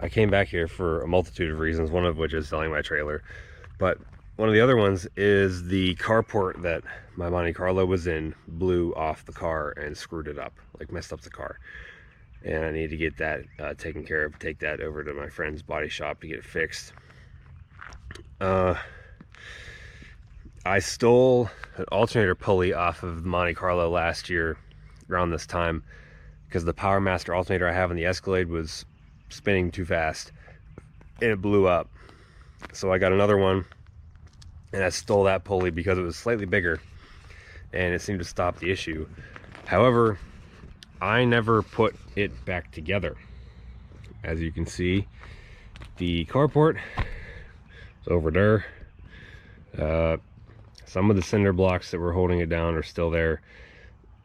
I came back here for a multitude of reasons, one of which is selling my trailer. But one of the other ones is the carport that my Monte Carlo was in blew off the car and screwed it up, like messed up the car. And I need to get that taken care of, take that over to my friend's body shop to get it fixed. I stole an alternator pulley off of Monte Carlo last year around this time because the Power Master alternator I have in the Escalade was spinning too fast and it blew up. So I got another one and I stole that pulley because it was slightly bigger and it seemed to stop the issue. However, I never put it back together. As you can see, the carport is over there. Some of the cinder blocks that were holding it down are still there.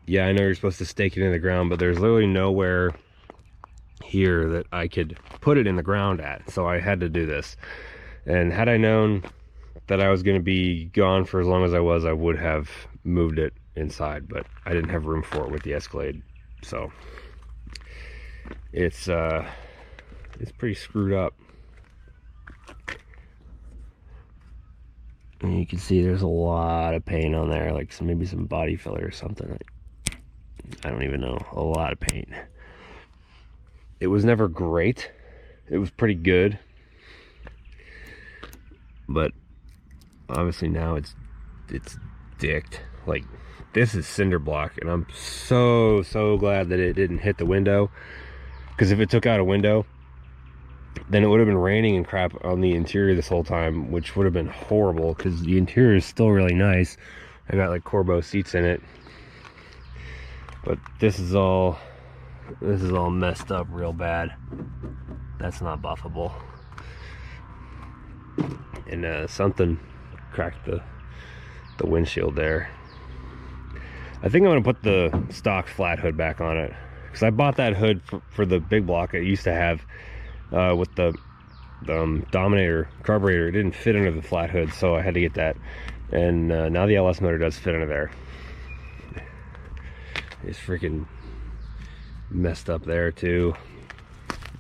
Yeah, I know you're supposed to stake it in the ground, but there's literally nowhere here that I could put it in the ground at, so I had to do this. And had I known that I was going to be gone for as long as I was, I would have moved it inside, but I didn't have room for it with the Escalade. So it's pretty screwed up. And you can see there's a lot of paint on there, like maybe some body filler or something. I don't even know. A lot of paint. It was never great. It was pretty good, but obviously now it's dicked. Like, this is cinder block, and I'm so glad that it didn't hit the window, because if it took out a window, then it would have been raining and crap on the interior this whole time, which would have been horrible, because the interior is still really nice. I got like Corbeau seats in it, but this is all messed up real bad. That's not buffable. And something cracked the windshield there. I think I'm gonna put the stock flat hood back on it, because I bought that hood for the big block I used to have with the Dominator carburetor. It didn't fit under the flat hood, so I had to get that. And now the LS motor does fit under there. It's freaking messed up there too.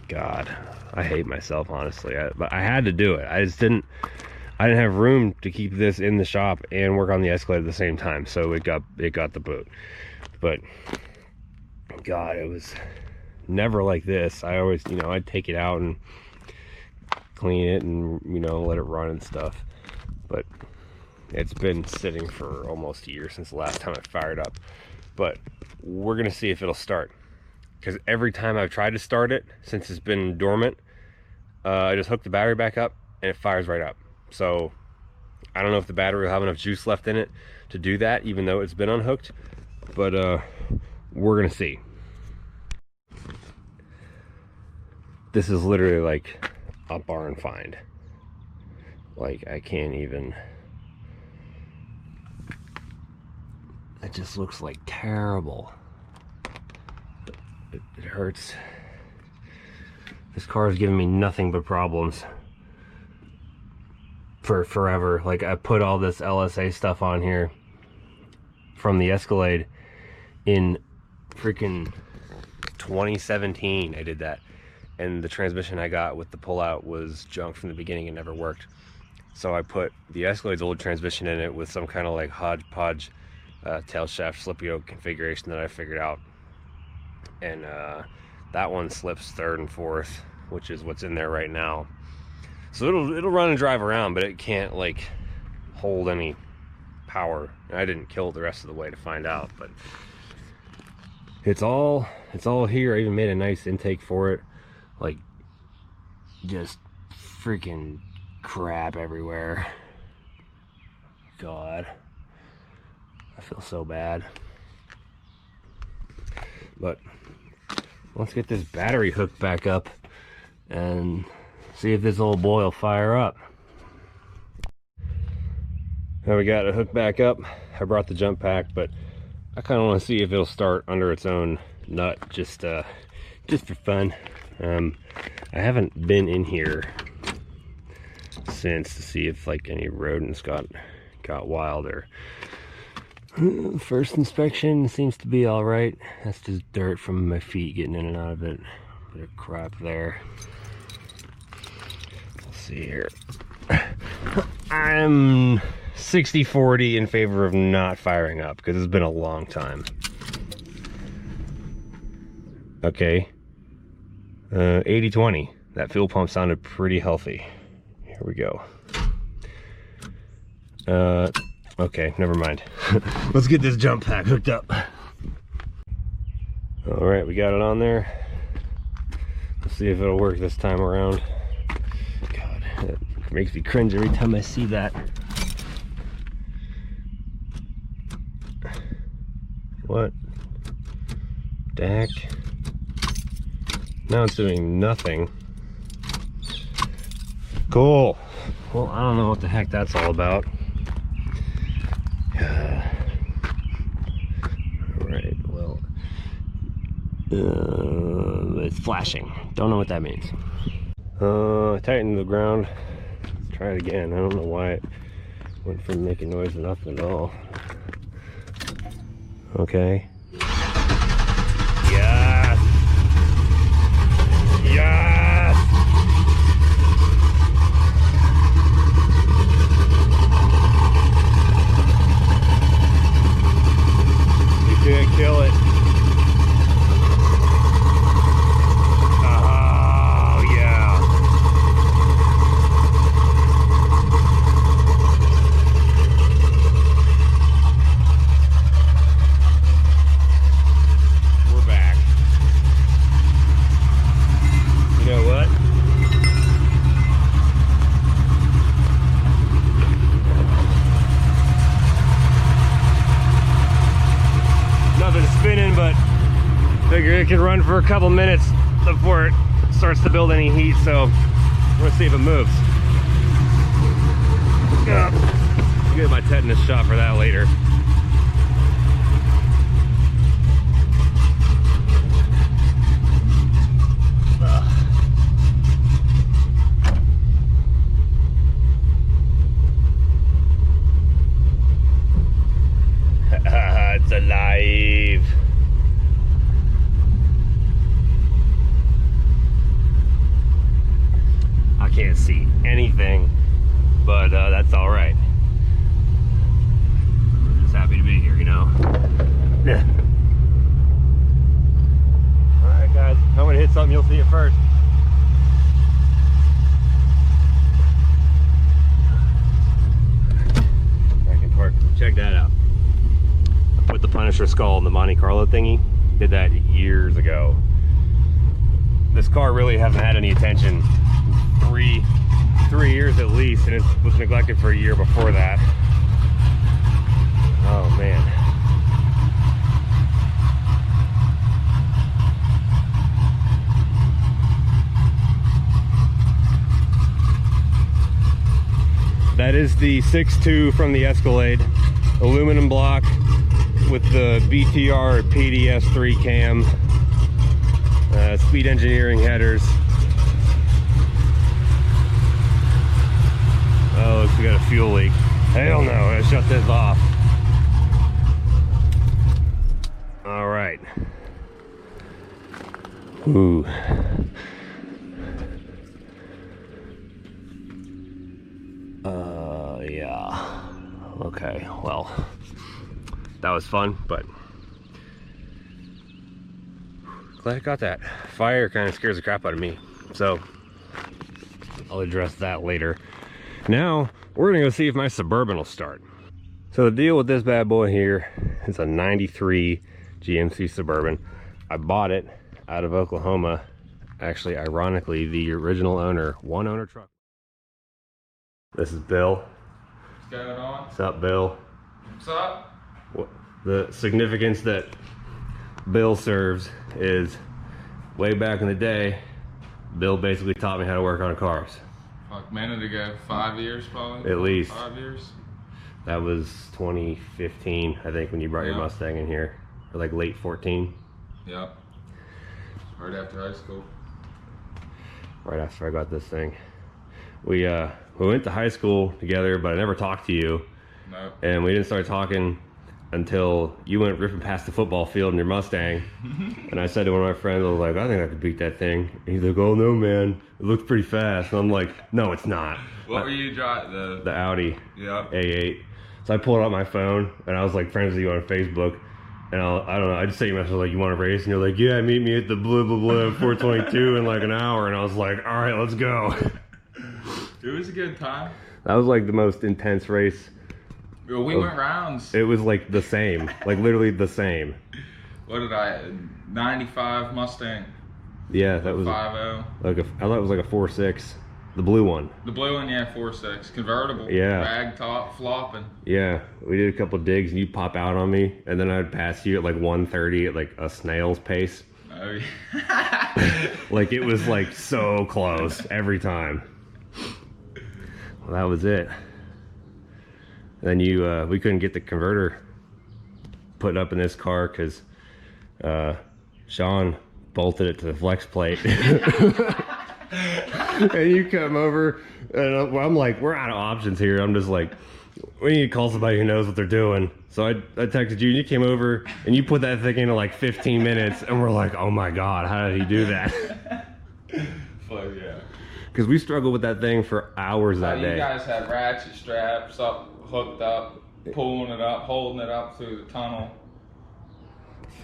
God, I hate myself, honestly. But I had to do it. I didn't have room to keep this in the shop and work on the Escalade at the same time, so it got the boot. But God, it was never like this. I always, I'd take it out and clean it and let it run and stuff. But it's been sitting for almost a year since the last time I fired up. But we're gonna see if it'll start, because every time I've tried to start it since it's been dormant, I just hook the battery back up and it fires right up. So I don't know if the battery will have enough juice left in it to do that, even though it's been unhooked, but we're gonna see. This is literally like a barn find. Like, I can't even. It just looks like terrible. It hurts. This car is giving me nothing but problems for forever. Like, I put all this LSA stuff on here from the Escalade in freaking 2017. I did that, and the transmission I got with the pullout was junk from the beginning and never worked. So I put the Escalade's old transmission in it with some kind of like hodgepodge tail shaft slip yoke configuration that I figured out, and that one slips third and fourth, which is what's in there right now. So it'll run and drive around, but it can't like hold any power. I didn't kill it the rest of the way to find out, but it's all here. I even made a nice intake for it. Like, just freaking crap everywhere. God, I feel so bad. But let's get this battery hooked back up and see if this old boy will fire up. Now we got it hooked back up. I brought the jump pack, but I kind of want to see if it'll start under its own nut, just for fun. I haven't been in here since to see if like any rodents got wild. Or first inspection seems to be all right. That's just dirt from my feet getting in and out of it. Bit of crap there. see here. I'm 60-40 in favor of not firing up because it's been a long time. Okay. 80-20. That fuel pump sounded pretty healthy. Here we go. Okay, never mind. Let's get this jump pack hooked up. All right, we got it on there. Let's see if it'll work this time around. God, it makes me cringe every time I see that. What? Dack. Now it's doing nothing. Cool. Well, I don't know what the heck that's all about. Alright, well. It's flashing. Don't know what that means. Tighten the ground. Let's try it again. I don't know why it went from making noise to nothing at all. Okay. Yes! Yes! You can't kill it. Oh, yeah. We're back. You know what? Nothing spinning, but figure it can run for a couple minutes before it starts to build any heat, so let's see if it moves. I'll get my tetanus shot for that later. It's alive. I can't see anything, but that's all right. Just happy to be here, you know. Yeah. All right, guys. I'm gonna hit something. You'll see it first. Back and forth. Check that out. Put the Punisher skull in the Monte Carlo thingy. Did that years ago. This car really hasn't had any attention. Three years at least, and it was neglected for a year before that. Oh man. That is the 6.2 from the Escalade. Aluminum block with the BTR PDS3 cam. Speed engineering headers. Oh, looks like we got a fuel leak. Hell no, I shut this off. All right. Ooh. Yeah. Okay, well, that was fun, but glad I got that. Fire kind of scares the crap out of me, so I'll address that later. Now we're gonna go see if my Suburban will start. So the deal with this bad boy here is a 93 GMC Suburban. I bought it out of Oklahoma. Actually, ironically, the original owner, one owner truck. This is Bill. What's going on? What's up, Bill? What's up? The significance that Bill serves is way back in the day, Bill basically taught me how to work on cars. Fuck, minute ago, 5 years probably? At least. 5 years? That was 2015, I think, when you brought your Mustang in here. Or like late 14. Yep. Right after high school. Right after I got this thing. We went to high school together, but I never talked to you. Nope. And we didn't start talking until you went ripping past the football field in your Mustang. And I said to one of my friends, I was like, I think I could beat that thing. And he's like, oh no, man, it looks pretty fast. And I'm like, no, it's not. What were you driving? The Audi Yeah. A8. So I pulled out my phone and I was like friends with you on Facebook. And I don't know, I just sent you a message like, you want to race? And you're like, yeah, meet me at the blah, blah, blah, 422 in like an hour. And I was like, all right, let's go. It was a good time. That was like the most intense race. Well, we went rounds. It was like the same, like literally the same. What did I, 95 Mustang? Yeah, that was 5.0. like I thought it was like a 4.6, the blue one. The blue one, yeah, 4.6. Convertible. Yeah. Rag top, flopping. Yeah, we did a couple digs and you pop out on me, and then I'd pass you at like 130 at like a snail's pace. Oh, yeah. Like it was like so close every time. Well, that was it. Then we couldn't get the converter put up in this car because Sean bolted it to the flex plate. And you come over and I'm like, we're out of options here. I'm just like, we need to call somebody who knows what they're doing. So I texted you and you came over and you put that thing in like 15 minutes and we're like, oh my God, how did he do that? Fuck yeah. Because we struggled with that thing for hours that day. You guys had ratchet straps up, hooked up, pulling it up, holding it up through the tunnel.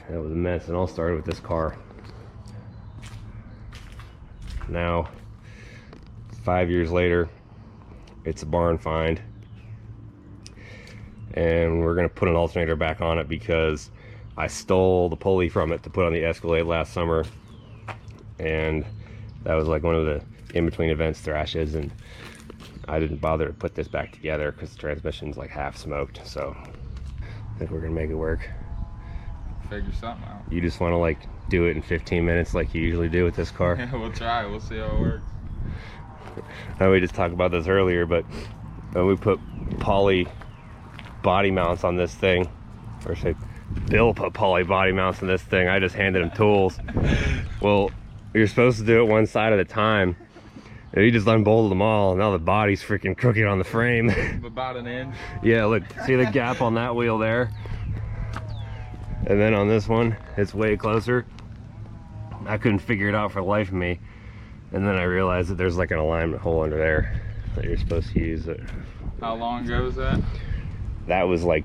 That was a mess. And all started with this car. Now, 5 years later, it's a barn find. And we're going to put an alternator back on it because I stole the pulley from it to put on the Escalade last summer. And that was like one of the in-between events thrashes, and I didn't bother to put this back together because the transmission's like half smoked. So I think we're going to make it work. Figure something out. You just want to like do it in 15 minutes like you usually do with this car? Yeah, we'll try. We'll see how it works. I know we just talked about this earlier, but we put poly body mounts on this thing, or say Bill put poly body mounts on this thing. I just handed him tools. Well, you're supposed to do it one side at a time. And he just unbolted them all, and now the body's freaking crooked on the frame. About an inch. Yeah, look, see the gap on that wheel there? And then on this one, it's way closer. I couldn't figure it out for the life of me. And then I realized that there's like an alignment hole under there that you're supposed to use. How long ago was that? That was like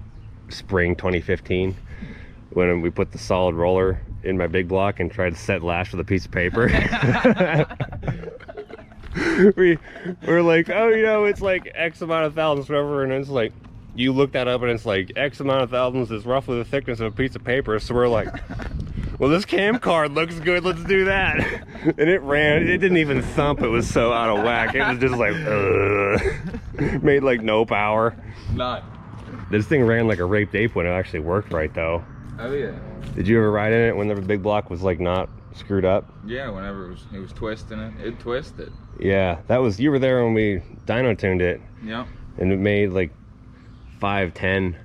spring 2015 when we put the solid roller in my big block and tried to set lash with a piece of paper. we're like, oh, you know, it's like X amount of thousands, whatever, and it's like, you look that up and it's like X amount of thousands is roughly the thickness of a piece of paper. So we're like, well, this cam card looks good, let's do that. And it ran, it didn't even thump, it was so out of whack. It was just like, made like no power. Not. This thing ran like a raped ape when it actually worked right though. Oh yeah. Did you ever ride in it when the big block was like not screwed up? Yeah, whenever it was twisting it, it twisted. Yeah, that was, you were there when we dyno tuned it. Yep. And it made like 510,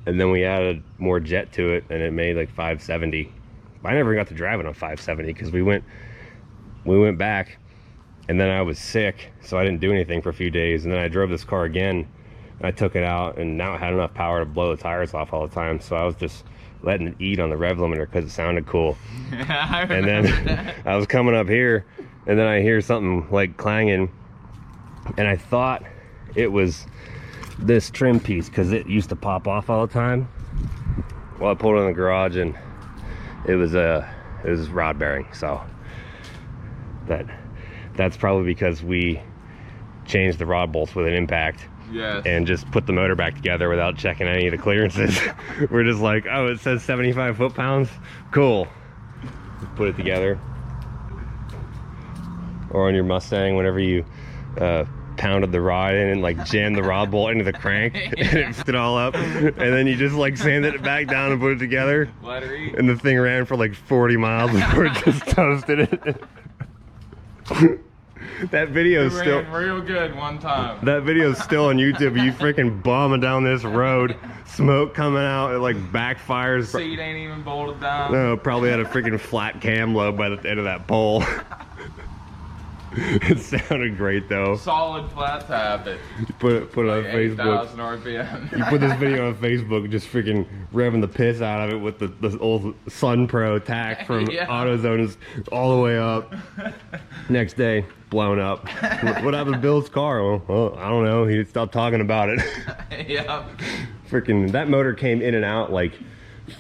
and then we added more jet to it and it made like 570. I never got to drive it on 570 because we went back and then I was sick, so I didn't do anything for a few days, and then I drove this car again and I took it out, and now it had enough power to blow the tires off all the time, so I was just letting it eat on the rev limiter because it sounded cool. And then I was coming up here and then I hear something like clanging, and I thought it was this trim piece because it used to pop off all the time. Well, I pulled it in the garage and it was rod bearing, so that's probably because we changed the rod bolts with an impact. Yes. And just put the motor back together without checking any of the clearances. We're just like, oh, it says 75 foot-pounds, cool, put it together. Or on your Mustang, whenever you pounded the rod in and like jammed the rod bolt into the crank, and it fit it all up, and then you just like sanded it back down and put it together, Let her eat. and the thing ran for like 40 miles before it just toasted it. That video is still ran real good one time. That video is still on YouTube. You freaking bombing down this road, smoke coming out, it like backfires. Seat ain't even bolted down. No, probably had a freaking flat cam lobe by the end of that pole. It sounded great though. Solid flat tap at Put it on like Facebook. 8,000 RPM. You put this video on Facebook, just freaking revving the piss out of it with the old Sun Pro tack from Yeah. AutoZone is all the way up. Next day, blown up. What happened to Bill's car? Well, I don't know. He stopped talking about it. Yeah. Freaking, that motor came in and out like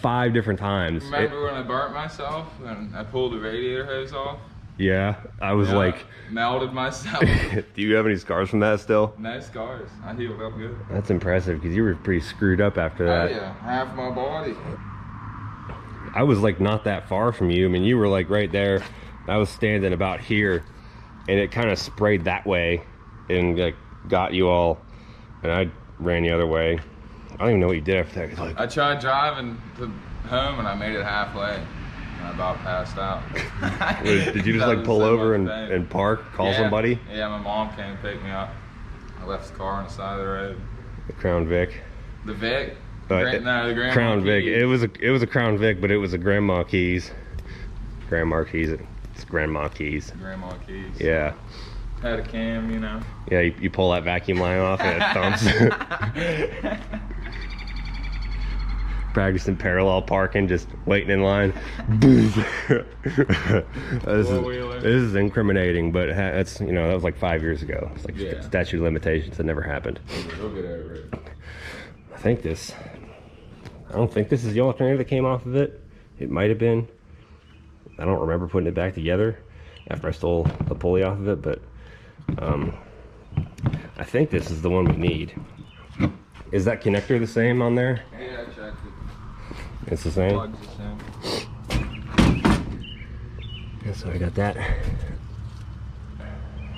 5 different times. Remember when I burnt myself and I pulled the radiator hose off? Yeah, I was Yeah, like, melted myself. do you have any scars from that still? No scars. I healed up good. That's impressive because you were pretty screwed up after that. Oh yeah, half my body. I was like not that far from you. I mean, you were like right there. I was standing about here, and it kind of sprayed that way and like got you all, and I ran the other way. I don't even know what you did after that. Like, I tried driving to home and I made it halfway. And I about passed out. did you just like pull over and park, call somebody? Yeah, my mom came and picked me up. I left the car on the side of the road. The Crown Vic. The Vic? No, the Grandma Crown Vic. Keys. It was a Crown Vic, but it was a Grandma Keys. Grandma Keys. It's Grandma Keys. Grandma Keys. Yeah. Had a cam, you know. Yeah, you pull that vacuum line off and it thumps. Practicing parallel parking, just waiting in line. This is incriminating, but that's, you know, that was like 5 years ago. It's like statute of limitations. It never happened. We'll get over it. I don't think this is the alternator that came off of it. It might have been. I don't remember putting it back together after I stole the pulley off of it, but I think this is the one we need. Is that connector the same on there? Yeah, I checked it. It's the same? Plug's the same. Yeah, so I got that.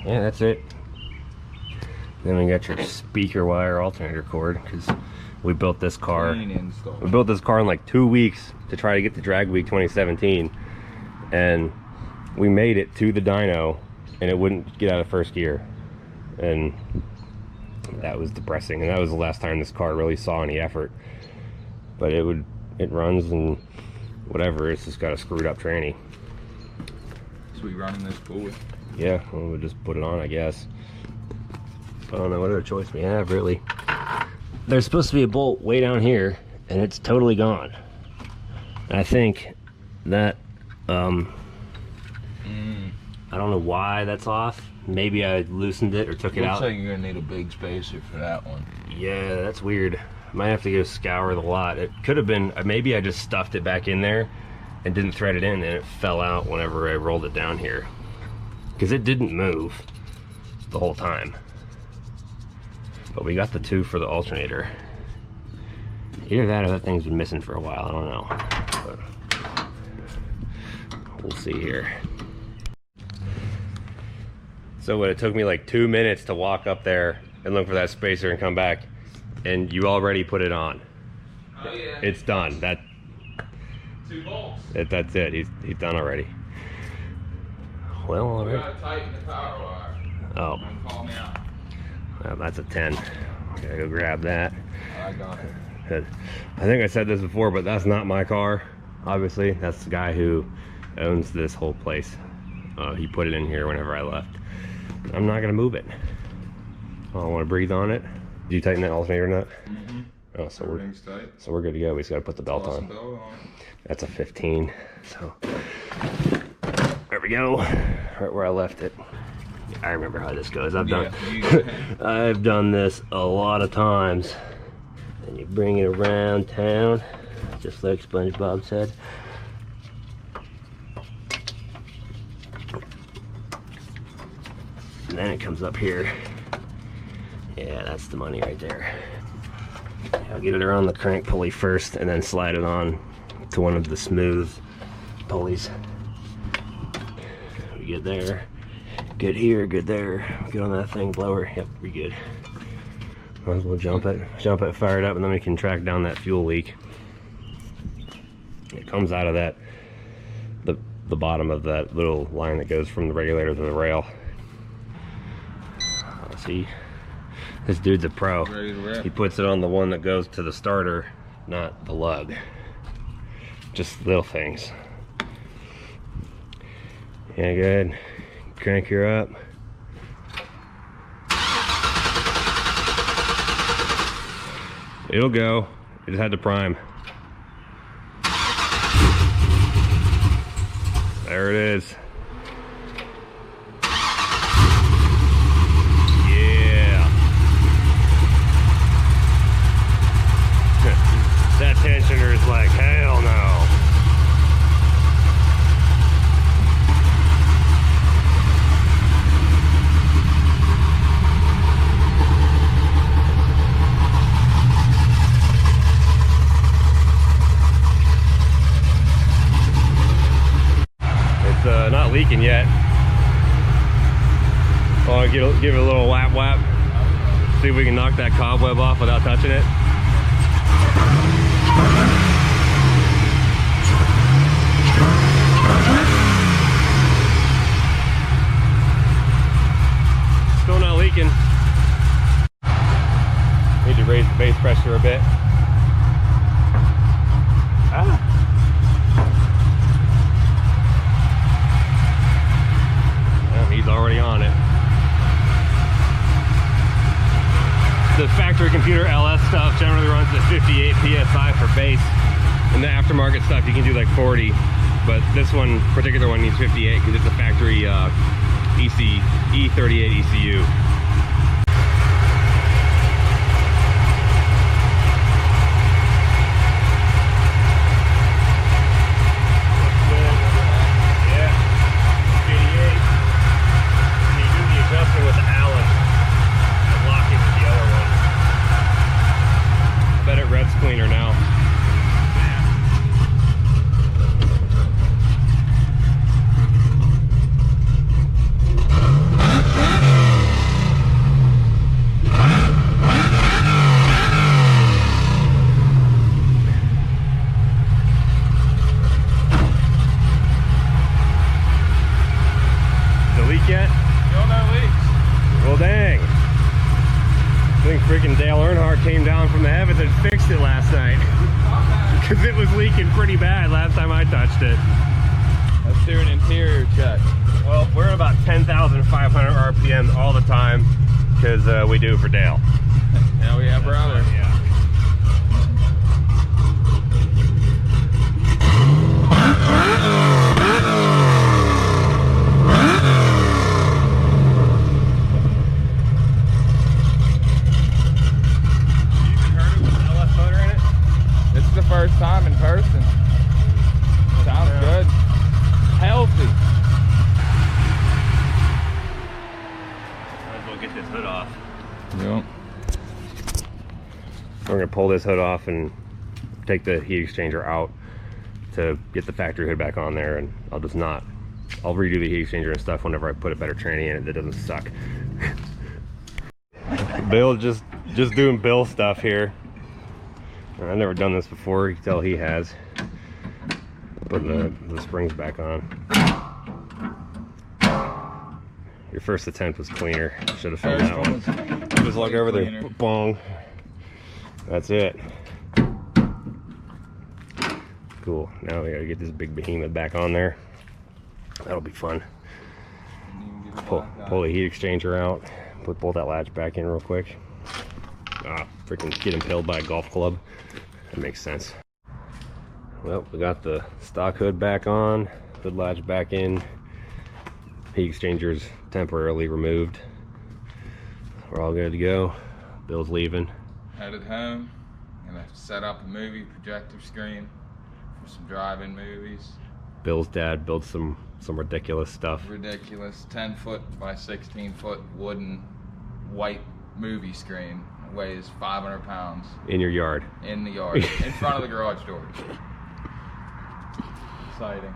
Yeah, that's it. Then we got your speaker wire alternator cord, because we built this car. We built this car in like 2 weeks to try to get to Drag Week 2017, and we made it to the dyno, and it wouldn't get out of first gear, and that was depressing. And that was the last time this car really saw any effort. But it runs and whatever. It's just got a screwed up tranny. So we running this pulley? Yeah, well, we'll just put it on, I guess. I don't know what other choice we have, really. There's supposed to be a bolt way down here, and it's totally gone. And I think that, I don't know why that's off. Maybe I loosened it or took it out. Looks like you're gonna need a big spacer for that one. Yeah, that's weird. Might have to go scour the lot. It could have been, maybe I just stuffed it back in there and didn't thread it in, and it fell out whenever I rolled it down here. Because it didn't move the whole time. But we got the 2 for the alternator. Either that or that thing's been missing for a while, I don't know. But we'll see here. So it took me like 2 minutes to walk up there and look for that spacer and come back, and you already put it on. Oh yeah. It's done. 2 bolts. That's it. He's done already. Well, all We right. gotta tighten the power wire. Oh, Don't call me out. well, that's a 10. Gotta go grab that. I got it. I think I said this before, but that's not my car. Obviously, that's the guy who owns this whole place. He put it in here whenever I left. I'm not gonna move it. I want to breathe on it. Did you tighten that alternator nut? Mm-hmm. Oh, so Everything's tight. we're good to go. We just gotta put the belt Toss the on. belt on. That's a 15. So there we go. Right where I left it. I remember how this goes. I've done this a lot of times. And you bring it around town, just like SpongeBob said. And then it comes up here. Yeah, that's the money right there. I'll get it around the crank pulley first and then slide it on to one of the smooth pulleys. We get there, good here, good there. Good on that thing, blower. Yep, we good. Might as well jump it, fire it up, and then we can track down that fuel leak. It comes out of that, the bottom of that little line that goes from the regulator to the rail. See, this dude's a pro. Ready to rip. He puts it on the one that goes to the starter, not the lug. Just little things. Yeah, good. Crank her up. It'll go. It just had to prime. There it is. Yeah. That tensioner is like, hell no. Not leaking yet. Oh, give it a little whap whap. See if we can knock that cobweb off without touching it. Still not leaking. Need to raise the base pressure a bit. Ah. He's already on it. The factory computer LS stuff generally runs at 58 psi for base. And the aftermarket stuff you can do like 40, but this particular one needs 58 because it's a factory E38 ECU. With the Allen and locking with the other one. I bet it revs cleaner now. The leak yet? No leaks. Well, dang. I think freaking Dale Earnhardt came down from the heavens and fixed it last night. Because it was leaking pretty bad last time I touched it. Let's do an interior check. Well, we're at about 10,500 RPMs all the time because we do for Dale. Now we have brother. Yeah. First time in person. Sounds good. Healthy. Might as well get this hood off. Yep. We're gonna pull this hood off and take the heat exchanger out to get the factory hood back on there, and I'll redo the heat exchanger and stuff whenever I put a better tranny in it that doesn't suck. Bill just doing Bill stuff here. I've never done this before. You can tell he has. Putting the springs back on. Your first attempt was cleaner. Should have filmed that one. Just look over there. Bong. That's it. Cool. Now we gotta get this big behemoth back on there. That'll be fun. Pull the heat exchanger out. Pull that latch back in real quick. Freaking get impaled by a golf club. That makes sense. Well, we got the stock hood back on, hood latch back in, heat exchangers temporarily removed. We're all good to go. Bill's leaving. Headed home. Gonna set up a movie projector screen for some drive-in movies. Bill's dad built some ridiculous stuff. Ridiculous 10-foot by 16-foot wooden white movie screen. Weighs 500 pounds. In your yard. In the yard. In front of the garage doors. Exciting.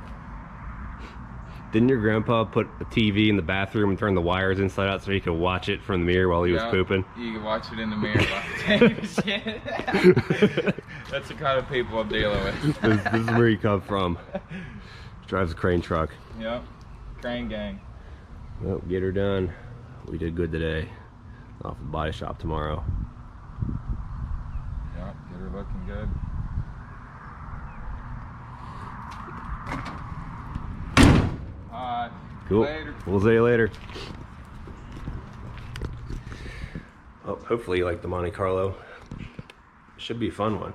Didn't your grandpa put a TV in the bathroom and turn the wires inside out so he could watch it from the mirror while he was pooping? You can watch it in the mirror while shit. That's the kind of people I'm dealing with. This is where you come from. Drives a crane truck. Yep. Crane gang. Well, get her done. We did good today. Off the body shop tomorrow. Yep, get her looking good. Alright. Cool. Later. We'll see you later. Oh, hopefully you like the Monte Carlo Should be a fun one.